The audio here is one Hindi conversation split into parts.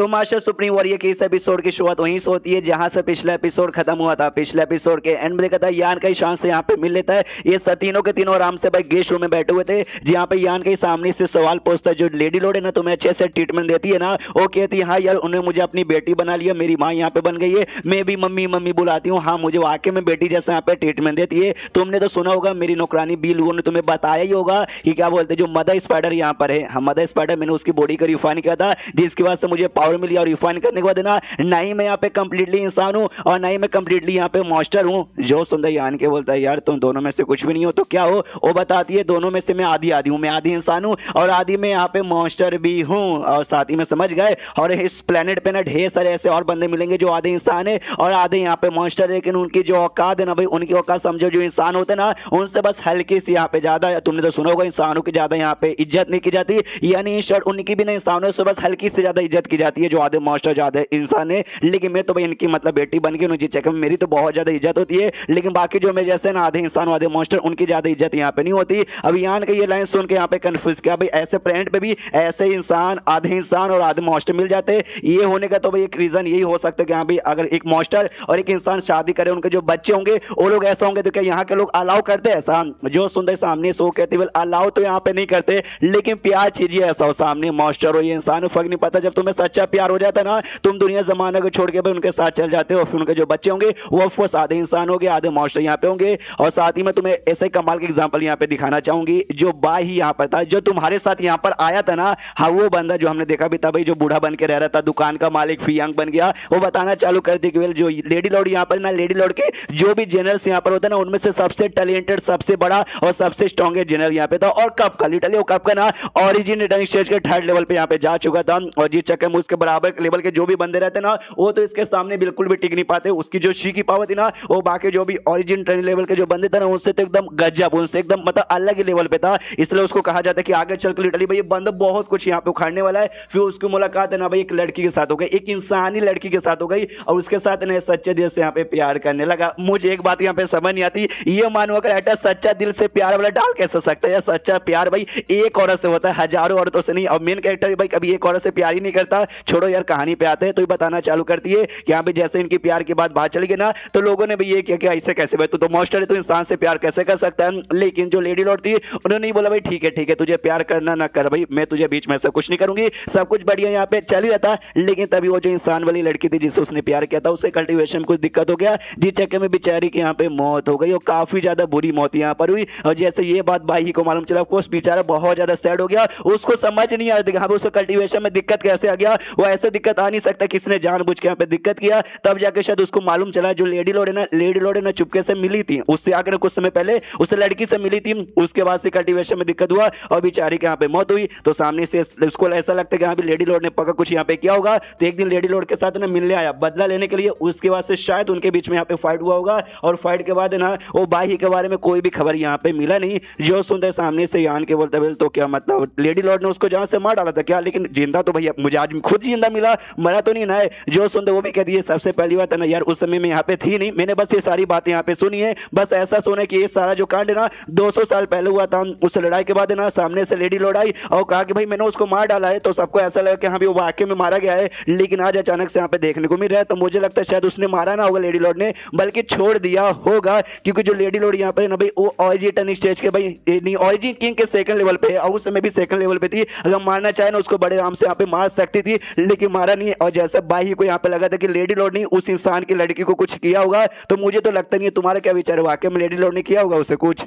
तो मास्टर सुप्रीम वॉरियर के इस एपिसोड की शुरुआत वहीं से होती है जहां से पिछला एपिसोड खत्म हुआ था। पिछले एपिसोड के एंड में देखा था यान का शान से यहाँ पे मिल लेता है। ये तीनों के तीनों आराम से भाई गेस्ट रूम में बैठे हुए थे, जहाँ पे यान के सामने से सवाल पूछता है जो लेडी लोड है ना तुम्हें अच्छे से ट्रीटमेंट देती है ना। वो कहती है हाँ यार उन्हें मुझे अपनी बेटी बना लिया, मेरी माँ यहाँ पे बन गई है, मैं भी मम्मी मम्मी बुलाती हूँ, हाँ मुझे वाकई में बेटी जैसे यहाँ पे ट्रीटमेंट देती है। तुमने तो सुना होगा मेरी नौकरानी बी लोगों ने तुम्हें बताया ही होगा कि क्या बोलते जो मदर स्पाइडर यहाँ पर है। हाँ मदर स्पाइडर मैंने उसकी बॉडी का रिफाइन किया था, जिसकी वजह से मुझे पावर मिली और रिफाइन करने के बाद ना ही मैं यहाँ पे कंप्लीटली इंसान हूँ और ना ही मैं कंप्लीटली यहाँ पे मॉन्स्टर हूँ। जो सुंदर यान के बोलता है यार तुम दोनों में से कुछ भी नहीं हो तो क्या हो। वो बताती है दोनों में से मैं आधी आधी हूँ, मैं आधी इंसान हूँ और आधी में यहाँ पे मॉन्स्टर भी हूँ। और साथ ही में समझ गए और इस प्लेनेट पे ना ढेर सारे ऐसे और बंदे मिलेंगे जो आधे इंसान है और आधे यहाँ पे मॉन्स्टर है, लेकिन उनकी जो औकात है ना भाई उनकी औकात समझो जो इंसान होते ना उनसे बस हल्की सी यहाँ पे ज्यादा। तुमने तो सुना होगा इंसानों की ज्यादा यहाँ पे इज्जत नहीं की जाती, यानी शर्ट उनकी भी ना इंसानों से बस हल्की से ज्यादा इज्जत की जाती है जो आधे मॉन्स्टर ज्यादा इंसान है। लेकिन मैं तो भाई इनकी मतलब बेटी बन गई उन्हें चेक मेरी तो बहुत ज्यादा इज्जत होती है, लेकिन बाकी जो मैं जैसे ना आधे इंसान आधे मॉन्स्टर उनकी ज्यादा इज्जत यहाँ पे नहीं होती। अब यान का ये लाइन सुन के यहाँ पे कंफ्यूज किया भाई ऐसे प्लेनेट पे भी ऐसे इंसान आधे इंसान और आधे मॉन्स्टर मिल जाते। ये होने का तो भाई एक रीजन यही हो सकता है कि हाँ भाई अगर एक मॉन्स्टर और एक इंसान शादी करे उनके जो बच्चे होंगे वो लोग ऐसा होंगे तो क्या यहाँ के लोग अलाउ करते हैं ऐसा। जो सुंदर सामने सो कहते वेल अलाउ तो यहाँ पे नहीं करते, लेकिन प्यार चीजिए ऐसा हो सामने मॉन्स्टर हो ये इंसान फर्क नहीं पड़ता। जब तुम्हें सच्चा प्यार हो जाता ना तुम दुनिया जमाने को छोड़ के भाई उनके साथ चल जाते हो, फिर उनके जो बच्चे होंगे वो ऑफकोर्स आधे इंसान होंगे आधे मॉन्स्टर यहाँ पे होंगे। और साथ ही में तुम्हें ऐसे कमाल के एग्जांपल यहाँ पे दिखाना चाहूंगी। जो बाई ही यहाँ पर था जो तुम्हारे साथ यहाँ पर आया था ना, हाँ वो बंदा जो हमने देखा भी था भाई जो बूढ़ा बन के रह रहा था दुकान का मालिक फियांग बन गया, वो बताना चालू कर दी कि जो लेडी लॉर्ड यहाँ पर ना लेडी लॉर्ड के जो भी जनरल्स यहाँ पर होते हैं ना उनमें से सबसे टैलेंटेड सबसे बड़ा और सबसे स्ट्रॉन्गेस्ट जनरल यहाँ पे था। और कब का लिटरली वो कब का ना ऑरिजिन रिटर्निंग स्टेज के थर्ड लेवल पे यहाँ पे जा चुका था। और जिस चक्कर में उसके बराबर लेवल के जो भी बंदे रहते ना वो तो इसके सामने बिल्कुल भी टिक नहीं पाते। उसकी जो शी की पावर थी ना वो बाकी जो भी ऑरिजिन ट्रेनिंग लेवल के जो बंदे थे ना उनसे तो एकदम गजब, उनसे एकदम मतलब अलग ही लेवल पे था। इसलिए उसको कहा जाता है कि आगे चल के लिटरली भाई ये बंदा बहुत कुछ यहाँ पे उखाड़ने वाला है। फिर उसकी मुलाकात है ना भाई एक लड़की के साथ हो गई, एक इंसानी लड़की के साथ हो गई और उसके साथ ना सच्चे दिल से यहाँ पे प्यार करने लगा। मुझे एक बात यहाँ पे समझ नहीं आती, ये मानो अगर ऐसा सच्चा दिल से प्यार वाला डाल कैसे सकता है। सच्चा प्यार भाई एक औरत से होता है हजारों औरतों से नहीं। और मेन कैरेक्टर भाई कभी एक औरत से प्यार ही नहीं करता। छोड़ो यार कहानी पे आते हैं तो बताना चालू करती है कि यहाँ पे जैसे इनकी प्यार की बात चली गई ना तो लोगों ने भी ये किया कि ऐसे कैसे भाई तू तो मॉन्स्टर है तो इंसान से प्यार कैसे कर सकता है। लेकिन जो लेडी लॉर्ड थी उन्होंने नहीं बोला भाई ठीक है तुझे प्यार करना ना कर भाई मैं तुझे बीच में ऐसा कुछ नहीं करूंगी, सब कुछ बढ़िया यहाँ पे चल ही रहता। लेकिन तभी वो जो इंसान वाली लड़की थी जिससे उसने प्यार किया था उससे कल्टीवेशन कुछ दिक्कत हो गया, जिस चक्कर में बेचारी की यहाँ पे मौत हो गई और काफी ज्यादा बुरी मौत यहाँ पर हुई। और जैसे ये बात भाई को मालूम चला कोर्स बेचारा बहुत ज्यादा सैड हो गया, उसको समझ नहीं आया उसको कल्टीवेशन में दिक्कत कैसे आ गया। वो ऐसे दिक्कत आ नहीं सकता किसने जानबूझ के यहाँ पे दिक्कत किया। तब जाके शायद उसको मालूम चला जो लेडी लॉर्ड है ना चुपके से मिली थी उससे आकर कुछ समय पहले उस लड़की से मिली थी, उसके बाद से कल्टीवेशन में दिक्कत हुआ और बेचारी के यहाँ पे मौत हुई। तो सामने से उसको ऐसा लगता है कि यहाँ पे लेडी लॉर्ड ने पक्का कुछ यहाँ पे किया होगा। तो एक दिन लेडी लॉर्ड के साथ ना मिलने आया बदला लेने के लिए, उसके बाद से शायद उनके बीच में यहाँ पे फाइट हुआ होगा और फाइट के बाद ना वो बाई के बारे में कोई भी खबर यहाँ पे मिला नहीं। जो सुनते सामने से यान के बोलते तो क्या मतलब लेडी लॉर्ड ने उसको जहां से मार डाला था क्या, लेकिन जिंदा तो भैया मुझे आज खुद जिंदा मिला, मरा तो नहीं ना है। जो सुनते वो भी कह दिए सबसे पहली बात है ना यार उस समय में यहाँ पे थी नहीं, मैंने बस ये सारी बातें यहाँ पे सुनी है। बस ऐसा सुने कि ये सारा जो कांड है ना 200 साल पहले हुआ था। उस लड़ाई के बाद है ना सामने से लेडी लॉर्ड आई और कहा कि भाई मैंने उसको मार डाला है। तो सबको ऐसा लगा कि हाँ भी वो वाकई में मारा गया है, लेकिन आज अचानक से यहाँ पे देखने को मिल रहा है। तो मुझे लगता है शायद उसने मारा ना होगा लेडी लॉर्ड ने, बल्कि छोड़ दिया होगा, क्योंकि जो लेडी लॉर्ड यहाँ पे ना भाई वो ऑरिजिन स्टेज के भाई नहीं ऑरिजिन किंग के सेकंड लेवल पे है और उस समय भी सेकंड लेवल पे थी। अगर मारना चाहे ना उसको बड़े आराम से यहाँ पे मार सकती थी, लेकिन मारा नहीं। और जैसे बाई को यहाँ पे लगा था कि लेडी लॉर्ड ने उस इंसान की लड़की को कुछ किया होगा, तो मुझे तो लगता नहीं है। तुम्हारा क्या विचार है, वाकई में लेडी लॉर्ड ने किया होगा उसे कुछ?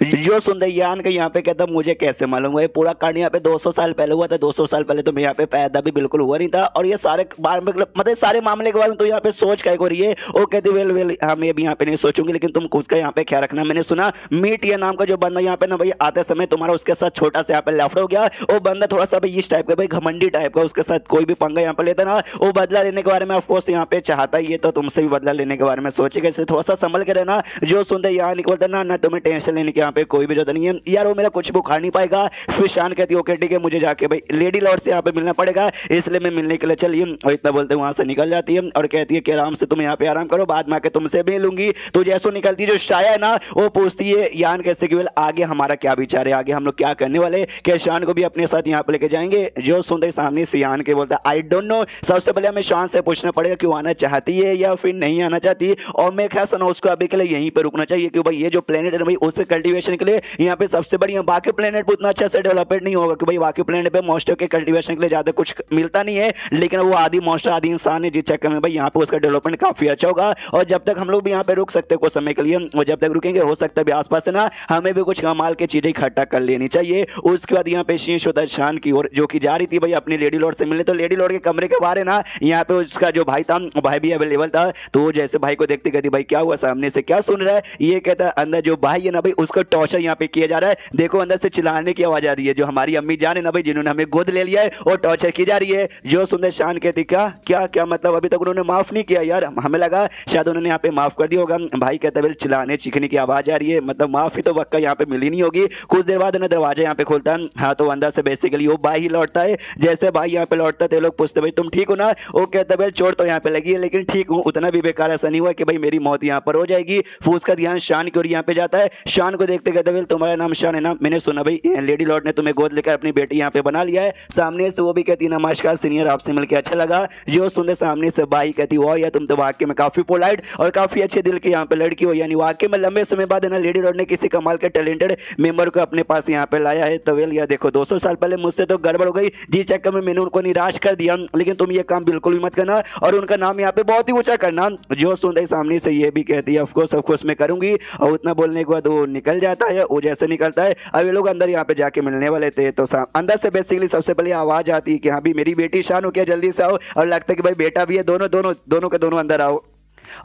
जो सुंदर यान का यहाँ पे कहता मुझे कैसे मालूम है, पूरा कांड यहाँ पे 200 साल पहले हुआ था। 200 साल पहले तो मैं यहाँ पे पैदा भी बिल्कुल हुआ नहीं था। और ये सारे मतलब सारे मामले के बारे में तो यहाँ पे सोच क्या हो रही है। वो कहती वेल हाँ मैं भी यहाँ पे नहीं सोचूंगी, लेकिन तुम खुद का यहाँ पे ख्याल रखना। मैंने सुना मीट ये नाम का जो बंदा यहाँ पे ना भाई आते समय तुम्हारा उसके साथ छोटा सा यहाँ पे लफड़ा हो गया। वो बंदा थोड़ा सा भाई इस टाइप का भाई घमंडी टाइप का, उसके साथ कोई भी पंगा यहाँ पे लेता ना वो बदला लेने के बारे में ऑफकोर्स यहाँ पे चाहता ही है। तो तुमसे भी बदला लेने के बारे में सोचेगा, इसलिए थोड़ा सा संभल के रहना। जो सुंदर यहाँ निकलता ना तुम्हें टेंशन लेने की यहाँ पे कोई भी जरूरत नहीं है यार, वो मेरा कुछ भी उखाड़ नहीं पाएगा। फिर शान कहती है ओके ठीक है, मुझे जाके भाई लेडी लॉर्ड से यहाँ पे मिलना पड़ेगा, इसलिए मैं मिलने के लिए चलिए। और इतना बोलते वहां से निकल जाती है और कहती है कि आराम से तुम यहाँ पे आराम करो, बाद में आके तुमसे मिलूंगी। तो जैसो निकलती है जो शाया है ना, वो पूछती है यान कैसे कि आगे हमारा क्या विचार है, आगे हम लोग क्या करने वाले, क्या शान को भी अपने साथ यहाँ पे लेके जाएंगे। जो सुनते सामने से यान के बोलता आई डोंट नो, सबसे पहले हमें शान से पूछना पड़ेगा कि वो आना चाहती है या फिर नहीं आना चाहती। और मैं ख्याल सुना उसको अभी के लिए यहीं पर रुकना चाहिए, क्योंकि भाई ये जो प्लेनेट है भाई उससे कल्टीवेशन के लिए यहाँ पे सबसे बढ़िया, बाकी प्लेनेट पर उतना अच्छा से डेवलपमेंट नहीं होगा, क्योंकि भाई बाकी प्लेनेट पे मॉन्स्टर के कल्टीवेशन के लिए ज्यादा कुछ मिलता नहीं है, लेकिन वो आदि मॉन्स्टर आदि इंसान है, जिस चक्कर में भाई यहाँ पे उसका डेवलपमेंट काफी अच्छा होगा। और जब तक हम लोग भी यहाँ पे रुक सकते हैं कुछ समय के लिए, और जब तक रुकेंगे हो सकता है आसपास से ना हमें भी कुछ कमाल की चीजें इकट्ठा कर लेनी चाहिए। उसके बाद यहाँ पे शीश होता है शान की ओर, जो कि जा रही थी भाई अपनी लेडी लॉर्ड से मिलने। तो लेडी लॉर्ड के कमरे के बाहर है ना, यहाँ पे उसका जो भाई था, भाई भी अवेलेबल था। तो वो जैसे भाई को देखते कहती भाई क्या हुआ, सामने से क्या सुन रहा है। ये कहता है अंदर जो भाई है ना भाई उसको टॉर्चर यहाँ पे किया जा रहा है, देखो अंदर से चिल्लाने की आवाज आ रही है। जो हमारी अम्मी जान है ना भाई, जिन्होंने हमें गोद ले लिया है, और टॉर्चर की जा रही है। जो सुंदर शान कहती क्या क्या क्या मतलब, अभी तक उन्होंने माफ नहीं किया यार, हमें लगा शायद उन्होंने यहाँ पे माफ कर दिया होगा। भाई कहता है चिल्लाने चीखने की आवाज आ रही है, मतलब माफी तो वक्का यहाँ पे मिली नहीं होगी। कुछ देर बाद दरवाजा यहाँ पे खोलता है, हाँ तो अंदर से बेसिकली वो भाई ही लौटता है। जैसे भाई यहाँ पे लौटता है लोग पूछते भाई तुम ठीक हो ना, वो कहता है चोट तो यहाँ पे लगी है लेकिन ठीक हूँ, उतना भी बेकार ऐसा नहीं हुआ कि भाई मेरी मौत यहाँ पर हो जाएगी। फिर उसका ध्यान शान की ओर यहाँ पे जाता है। शान को देखते कहते तुम्हारा नाम शान है ना, मैंने सुना भाई लेडी लॉर्ड ने तुम्हें गोद लेकर अपनी बेटी यहाँ पे बना लिया है। सामने से वो भी कहती नमस्कार सीनियर, आपसे मिलकर अच्छा लगा। जो सुनते सामने से भाई कहती वाह यार तुम तो वाकई में काफी पोलाइट और काफी अच्छे दिल की यहाँ पे लड़की हो, यानी वाकई में लंबे समय बाद है ना लेडी लॉर्ड ने किसी कमाल के टैलेंटेड मेंबर को अपने पास यहाँ पे लाया है। तो वेल यार देखो 200 साल पहले मुझसे तो गड़बड़ हो गई, जिस चक्कर में मैंने उनको निराश कर दिया, लेकिन तुम ये काम बिल्कुल भी मत करना और उनका नाम यहाँ पे बहुत ही ऊंचा करना। जो सुनते सामने से ये भी कहती है ऑफकोर्स मैं करूंगी। और उतना बोलने के बाद वो निकल जाता है। वो जैसे निकलता है अब ये लोग अंदर यहाँ पे जाके मिलने वाले थे, तो अंदर से बेसिकली सबसे पहले आवाज आती है कि हाँ भी मेरी बेटी शान हो क्या, जल्दी से आओ। और लगता है कि भाई बेटा भी है, दोनों के दोनों अंदर आओ।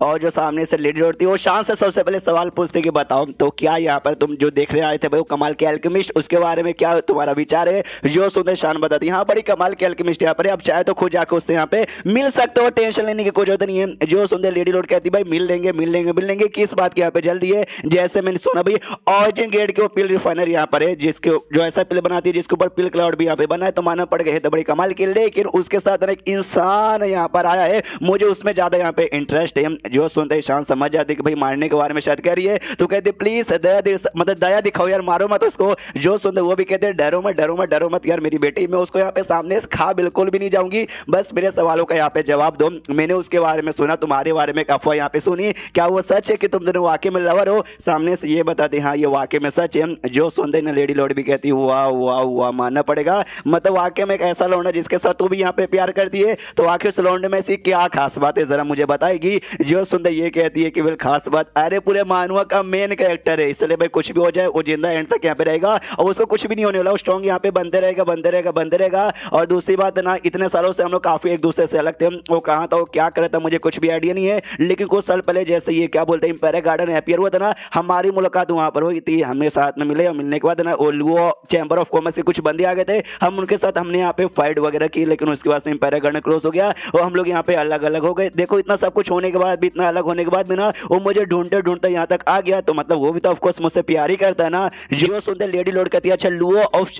और जो सामने से लेडी लौटती है वो शान से सबसे पहले सवाल पूछते कि बताओ तो क्या यहाँ पर तुम जो देख रहे आए थे भाई वो कमाल के एल्केमिस्ट, उसके बारे में क्या तुम्हारा विचार है। जो सुनते शान बताती है हाँ बड़ी कमाल के एल्केमिस्ट यहाँ पर, अब चाहे तो खुद जाकर उससे यहाँ पे मिल सकते हो, टेंशन लेने की कोई जरूरत नहीं है। जो सुनते लेडी लॉर्ड कहती भाई मिल लेंगे किस बात की यहाँ पे जल्दी है। जैसे मैंने सुना भाई ऑरिजिन गेट के वो पिल रिफाइनर यहाँ पर है, जिसके जो ऐसा पिल बनाती है जिसके ऊपर पिल क्लाउड भी यहाँ पे बना है, तो मानना पड़ गया तो बड़ी कमाल की, लेकिन उसके साथ एक इंसान यहाँ पर आया है, मुझे उसमें ज्यादा यहाँ पे इंटरेस्ट है। जो सुनते शान समझ जाती कि भाई मारने के बारे में शायद कह रही है, तो कहते प्लीज दया दिखाओ यार, मारो मत उसको। जो सुनते वो भी कहते डरो मत यार मेरी बेटी, मैं उसको यहाँ पे सामने से खा बिल्कुल भी नहीं जाऊंगी, बस मेरे सवालों का यहाँ पे जवाब दो। मैंने उसके बारे में सुना, तुम्हारे बारे में अफवाह यहाँ पे सुनी, क्या वो सच है कि तुम दोनों वाकई में लवर हो। सामने से ये बताते हाँ ये वाकई में सच है। जो सुनते ना लेडी लॉर्ड भी कहती वाह मानना पड़ेगा, मतलब वाकई में एक ऐसा लौंडा जिसके साथ तू भी यहाँ पे प्यार करती है, तो आखिर उस लौंडे में से क्या खास बात है जरा मुझे बताएगी। जो सुनते ये कहती है कि बिल खास बात, अरे पूरे मानवा का मेन कैरेक्टर है, इसलिए भाई कुछ भी हो जाए वो जिंदा एंड तक यहाँ पे रहेगा और उसको कुछ भी नहीं होने वाला, वो स्ट्रॉन्ग यहाँ पे बनते रहेगा। और दूसरी बात ना इतने सालों से हम लोग काफी एक दूसरे से अलग थे, वो कहाँ था वो क्या कर रहा था मुझे कुछ भी आइडिया नहीं है, लेकिन कुछ साल पहले जैसे ये क्या बोलते हैं इंपेरियल गार्डन अपीयर हुआ था ना, हमारी मुलाकात वहां पर हुई थी, हमने साथ में मिले और मिलने के बाद ना वो चैम्बर ऑफ कॉमर्स के कुछ बंदे आ गए थे, हम उनके साथ हमने यहाँ पे फाइट वगैरह की, लेकिन उसके बाद से इंपेरियल गार्डन क्लोज हो गया और हम लोग यहाँ पे अलग अलग हो गए। देखो इतना सब कुछ होने के बाद भी, इतना अलग होने के बाद भी ना वो मुझे ढूंढते यहाँ तक आ गया, तो मतलब वो भी तो ऑफकोर्स मुझसे प्यार ही करता है ना। जो सुनते लेडी लॉर्ड कहती है अच्छा लुओ ऑफ,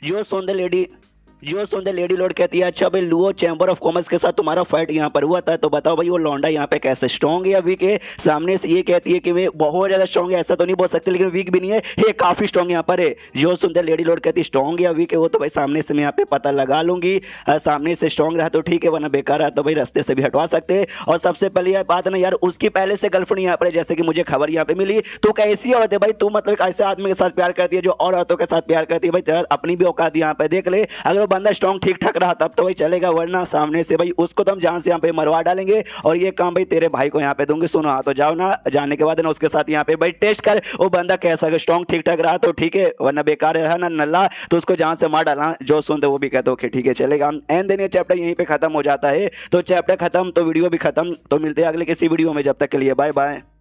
जो सुनते लेडी लॉर्ड कहती है अच्छा भाई लुओ चैम्बर ऑफ कॉमर्स के साथ तुम्हारा फाइट यहाँ पर हुआ था, तो बताओ भाई वो लौंडा यहाँ पे कैसे स्ट्रॉन्ग है या वीक है। सामने से ये कहती है कि मैं बहुत ज्यादा स्ट्रॉन्ग है, ऐसा तो नहीं बोल सकते, लेकिन वीक भी नहीं है, ये काफी स्ट्रॉन्ग यहाँ पर है। जो सुनते लेडी लॉर्ड कहती है स्ट्रॉन्ग या वीक है वो तो भाई सामने से मैं यहाँ पे पता लगा लूंगी, सामने से स्ट्रॉन्ग रहा तो ठीक है, वरना बेकार रहा तो भाई रास्ते से भी हटवा सकते हैं। और सबसे पहले यह बात ना यार उसकी पहले से गर्लफ्रेंड यहाँ पर, जैसे कि मुझे खबर यहाँ पे मिली, तो कैसी औरत है भाई तू, मतलब ऐसे आदमी के साथ प्यार करती है जो और औरतों के साथ प्यार करती है, भाई तेरा अपनी भी औकात यहाँ पे देख ले। अगर वो बंदा स्ट्रॉन्ग ठीक ठाक रहा तब तो भाई चलेगा, वरना सामने से भाई उसको तो हम जान से यहाँ पे मरवा डालेंगे और ये काम भाई तेरे भाई को यहाँ पे दूंगे। सुनो हाँ तो जाओ ना, जाने के बाद ना उसके साथ यहाँ पे भाई टेस्ट कर वो बंदा कैसा, अगर स्ट्रॉन्ग ठीक ठाक रहा तो ठीक है, वरना बेकार रहा ना नल्ला तो उसको जान से मार डालना। जो सुनते वो भी कहते ओके ठीक है चलेगा। एंड देन ये चैप्टर यहीं पे खत्म हो जाता है। तो चैप्टर खत्म तो वीडियो भी खत्म, तो मिलते हैं अगले किसी वीडियो में, जब तक के लिए बाय बाय।